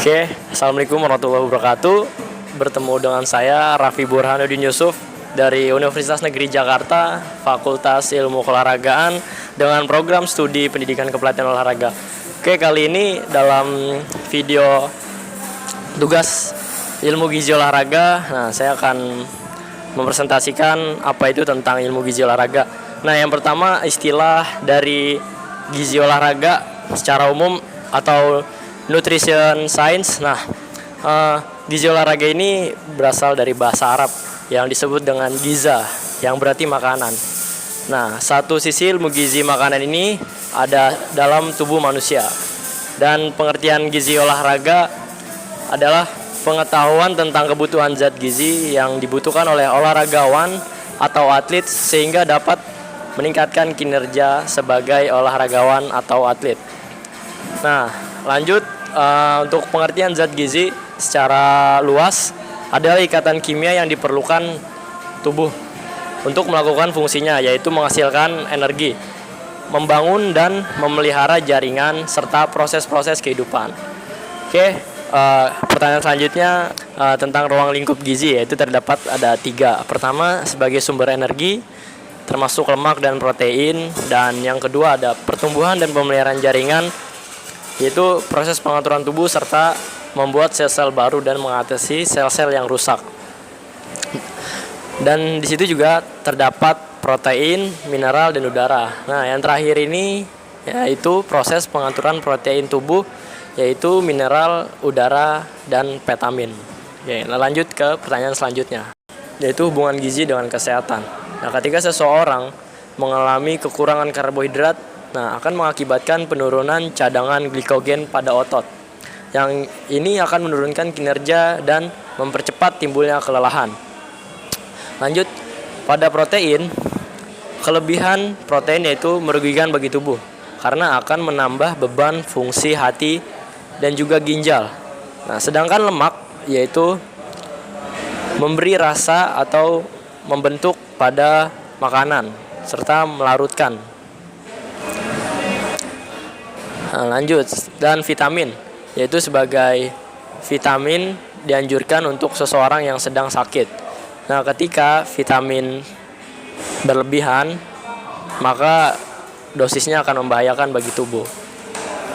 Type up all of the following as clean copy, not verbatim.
Oke, Assalamualaikum warahmatullahi wabarakatuh. Bertemu dengan saya Raffi Burhanuddin Yusuf dari Universitas Negeri Jakarta, Fakultas Ilmu Keolahragaan dengan program studi pendidikan kepelatihan olahraga. Oke, kali ini dalam video tugas ilmu gizi olahraga, saya akan mempresentasikan apa itu tentang ilmu gizi olahraga. Nah, yang pertama istilah dari gizi olahraga secara umum atau nutrition science. Gizi olahraga ini berasal dari bahasa Arab yang disebut dengan giza, yang berarti makanan. Nah, satu sisi ilmu gizi makanan ini ada dalam tubuh manusia. Dan pengertian gizi olahraga adalah pengetahuan tentang kebutuhan zat gizi yang dibutuhkan oleh olahragawan atau atlet sehingga dapat meningkatkan kinerja sebagai olahragawan atau atlet. Nah, lanjut untuk pengertian zat gizi secara luas adalah ikatan kimia yang diperlukan tubuh untuk melakukan fungsinya, yaitu menghasilkan energi, membangun dan memelihara jaringan serta proses-proses kehidupan. Oke, pertanyaan selanjutnya tentang ruang lingkup gizi, yaitu terdapat ada 3. Pertama, sebagai sumber energi termasuk lemak dan protein, dan yang kedua ada pertumbuhan dan pemeliharaan jaringan, yaitu proses pengaturan tubuh serta membuat sel-sel baru dan mengatasi sel-sel yang rusak. Dan di situ juga terdapat protein, mineral dan udara. Nah, yang terakhir ini yaitu proses pengaturan protein tubuh, yaitu mineral, udara dan vitamin. Oke, lanjut ke pertanyaan selanjutnya, yaitu hubungan gizi dengan kesehatan. Nah, ketika seseorang mengalami kekurangan karbohidrat, akan mengakibatkan penurunan cadangan glikogen pada otot. Yang ini akan menurunkan kinerja dan mempercepat timbulnya kelelahan. Lanjut, pada protein, kelebihan protein yaitu merugikan bagi tubuh karena akan menambah beban fungsi hati dan juga ginjal. Nah, sedangkan lemak yaitu memberi rasa atau membentuk pada makanan serta melarutkan. Lanjut, dan vitamin yaitu sebagai vitamin dianjurkan untuk seseorang yang sedang sakit. Nah, ketika vitamin berlebihan, maka dosisnya akan membahayakan bagi tubuh.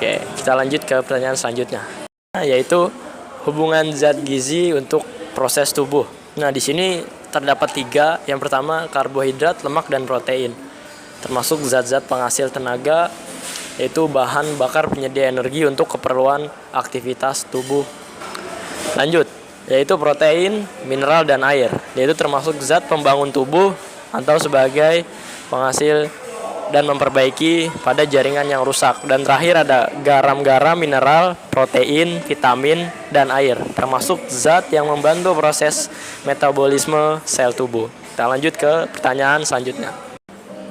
Oke, kita lanjut ke pertanyaan selanjutnya, yaitu hubungan zat gizi untuk proses tubuh. Nah, di sini terdapat 3. Yang pertama, karbohidrat, lemak dan protein, termasuk zat-zat penghasil tenaga, yaitu bahan bakar penyedia energi untuk keperluan aktivitas tubuh. Lanjut, yaitu protein, mineral dan air, yaitu termasuk zat pembangun tubuh atau sebagai penghasil dan memperbaiki pada jaringan yang rusak. Dan terakhir ada garam-garam, mineral, protein, vitamin dan air, termasuk zat yang membantu proses metabolisme sel tubuh. Kita lanjut ke pertanyaan selanjutnya.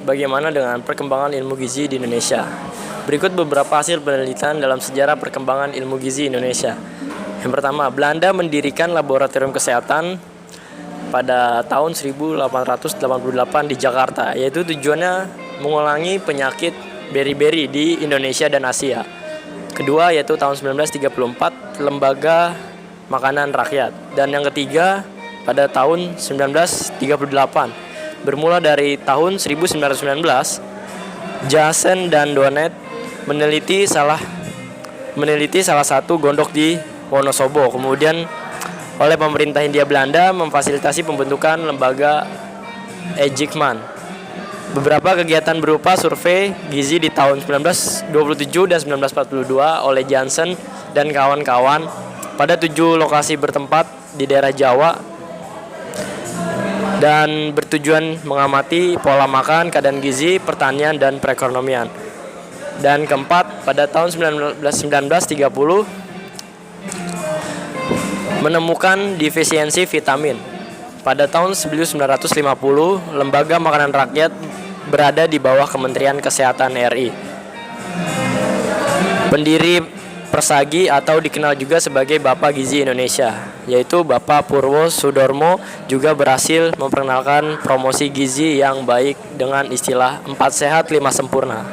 Bagaimana dengan perkembangan ilmu gizi di Indonesia? Berikut beberapa hasil penelitian dalam sejarah perkembangan ilmu gizi Indonesia. Yang pertama, Belanda mendirikan laboratorium kesehatan pada tahun 1888 di Jakarta, yaitu tujuannya mengulangi penyakit beri-beri di Indonesia dan Asia. Kedua, yaitu tahun 1934, Lembaga Makanan Rakyat. Dan yang ketiga, pada tahun 1938. Bermula dari tahun 1919, Janssen dan Donet meneliti salah satu gondok di Wonosobo. Kemudian oleh pemerintah Hindia Belanda memfasilitasi pembentukan lembaga Eijkman. Beberapa kegiatan berupa survei gizi di tahun 1927 dan 1942 oleh Janssen dan kawan-kawan pada 7 lokasi bertempat di daerah Jawa dan bertujuan mengamati pola makan, keadaan gizi, pertanian dan perekonomian. Dan keempat, pada tahun 1930 menemukan defisiensi vitamin. Pada tahun 1950, Lembaga Makanan Rakyat berada di bawah Kementerian Kesehatan RI. Pendiri Persagi atau dikenal juga sebagai Bapak Gizi Indonesia, yaitu Bapak Purwo Sudarmo, juga berhasil memperkenalkan promosi gizi yang baik dengan istilah 4 sehat 5 sempurna.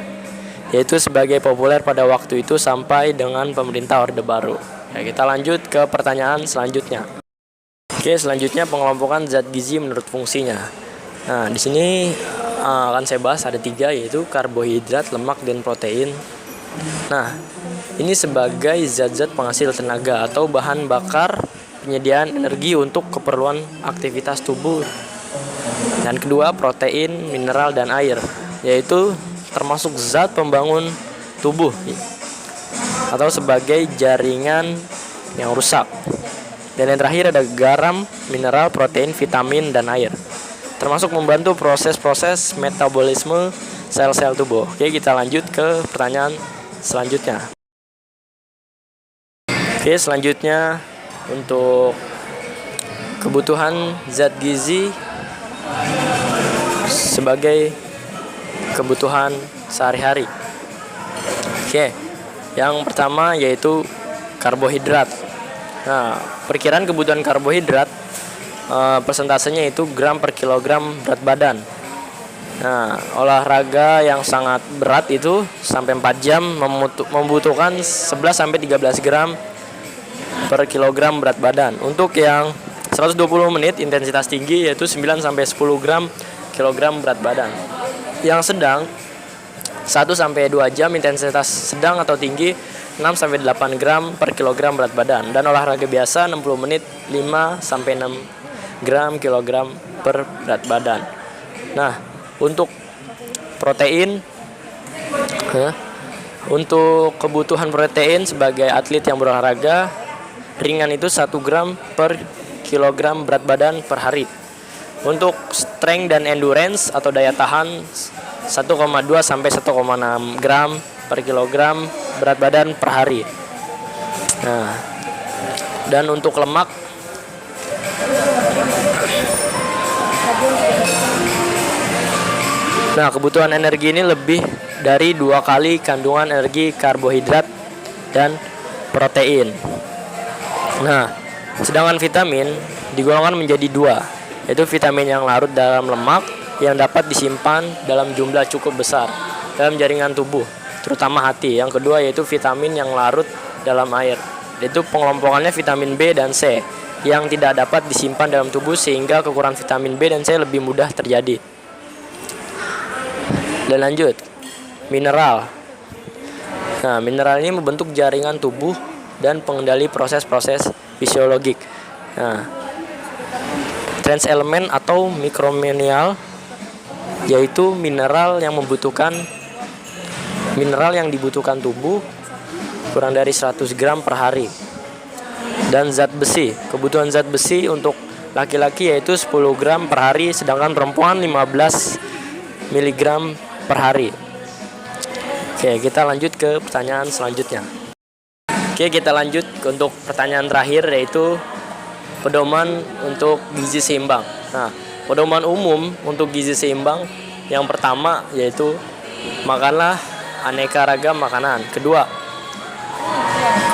yaitu sebagai populer pada waktu itu sampai dengan pemerintah Orde Baru. Ya, kita lanjut ke pertanyaan selanjutnya. Oke, selanjutnya pengelompokan zat gizi menurut fungsinya. Nah, di sini akan saya bahas ada 3, yaitu karbohidrat, lemak, dan protein. Nah, ini sebagai zat-zat penghasil tenaga atau bahan bakar penyediaan energi untuk keperluan aktivitas tubuh. Dan kedua, protein, mineral, dan air, yaitu termasuk zat pembangun tubuh atau sebagai jaringan yang rusak. Dan yang terakhir ada garam, mineral, protein, vitamin, dan air, termasuk membantu proses-proses metabolisme sel-sel tubuh. Oke, kita lanjut ke pertanyaan selanjutnya. Oke, selanjutnya untuk kebutuhan zat gizi sebagai kebutuhan sehari-hari. Oke, yang pertama yaitu karbohidrat. Nah, perkiraan kebutuhan karbohidrat persentasenya itu gram per kilogram berat badan. Nah, olahraga yang sangat berat itu sampai 4 jam membutuhkan 11 sampai 13 gram per kilogram berat badan. Untuk yang 120 menit intensitas tinggi yaitu 9 sampai 10 gram kilogram berat badan. Yang sedang 1 sampai 2 jam intensitas sedang atau tinggi 6 sampai 8 gram per kilogram berat badan. Dan olahraga biasa 60 menit 5 sampai 6 gram kilogram per berat badan. Nah, untuk protein, untuk kebutuhan protein sebagai atlet yang berolahraga ringan itu 1 gram per kilogram berat badan per hari. Untuk strength dan endurance atau daya tahan 1,2 sampai 1,6 gram per kilogram berat badan per hari. Nah, dan untuk lemak kebutuhan energi ini lebih dari 2 kali kandungan energi karbohidrat dan protein. Nah, sedangkan vitamin digolongkan menjadi 2, yaitu vitamin yang larut dalam lemak yang dapat disimpan dalam jumlah cukup besar dalam jaringan tubuh, terutama hati. Yang kedua yaitu vitamin yang larut dalam air, yaitu pengelompokannya vitamin B dan C yang tidak dapat disimpan dalam tubuh sehingga kekurangan vitamin B dan C lebih mudah terjadi. Dan lanjut, mineral. Nah, mineral ini membentuk jaringan tubuh dan pengendali proses-proses fisiologik. Nah, trans elemen atau mikrominial yaitu mineral yang dibutuhkan tubuh kurang dari 100 gram per hari. Dan zat besi, kebutuhan zat besi untuk laki-laki yaitu 10 gram per hari, sedangkan perempuan 15 mg per hari. Oke, kita lanjut ke pertanyaan selanjutnya. Oke, kita lanjut untuk pertanyaan terakhir yaitu pedoman untuk gizi seimbang. Nah, pedoman umum untuk gizi seimbang yang pertama yaitu makanlah aneka ragam makanan. Kedua,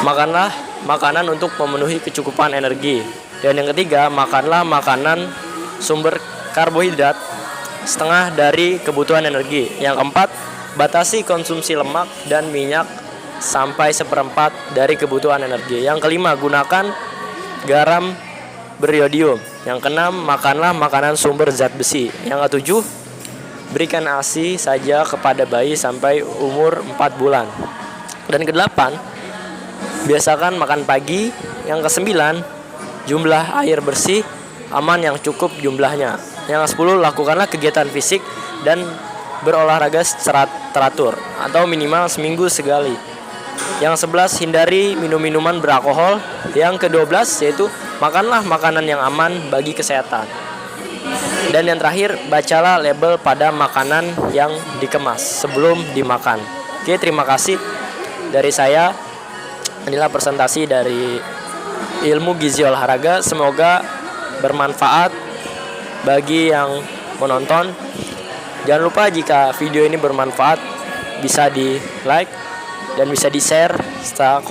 makanlah makanan untuk memenuhi kecukupan energi. Dan yang ketiga, makanlah makanan sumber karbohidrat setengah dari kebutuhan energi. Yang keempat, batasi konsumsi lemak dan minyak sampai 1/4 dari kebutuhan energi. Yang kelima, gunakan garam beriodium. Yang keenam, makanlah makanan sumber zat besi. Yang ketujuh, berikan ASI saja kepada bayi sampai umur 4 bulan. Dan kedelapan, biasakan makan pagi. Yang kesembilan, jumlah air bersih aman yang cukup jumlahnya. Yang ke-10, lakukanlah kegiatan fisik dan berolahraga secara teratur atau minimal seminggu sekali. Yang 11, hindari minum-minuman beralkohol. Yang ke-12 yaitu makanlah makanan yang aman bagi kesehatan. Dan yang terakhir, bacalah label pada makanan yang dikemas sebelum dimakan. Oke, terima kasih dari saya. Inilah presentasi dari ilmu gizi olahraga. Semoga bermanfaat bagi yang menonton. Jangan lupa jika video ini bermanfaat bisa di like dan bisa di share serta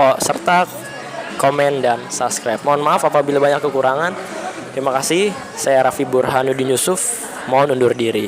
komen dan subscribe. Mohon maaf apabila banyak kekurangan. Terima kasih. Saya Raffi Burhanuddin Yusuf. Mohon undur diri.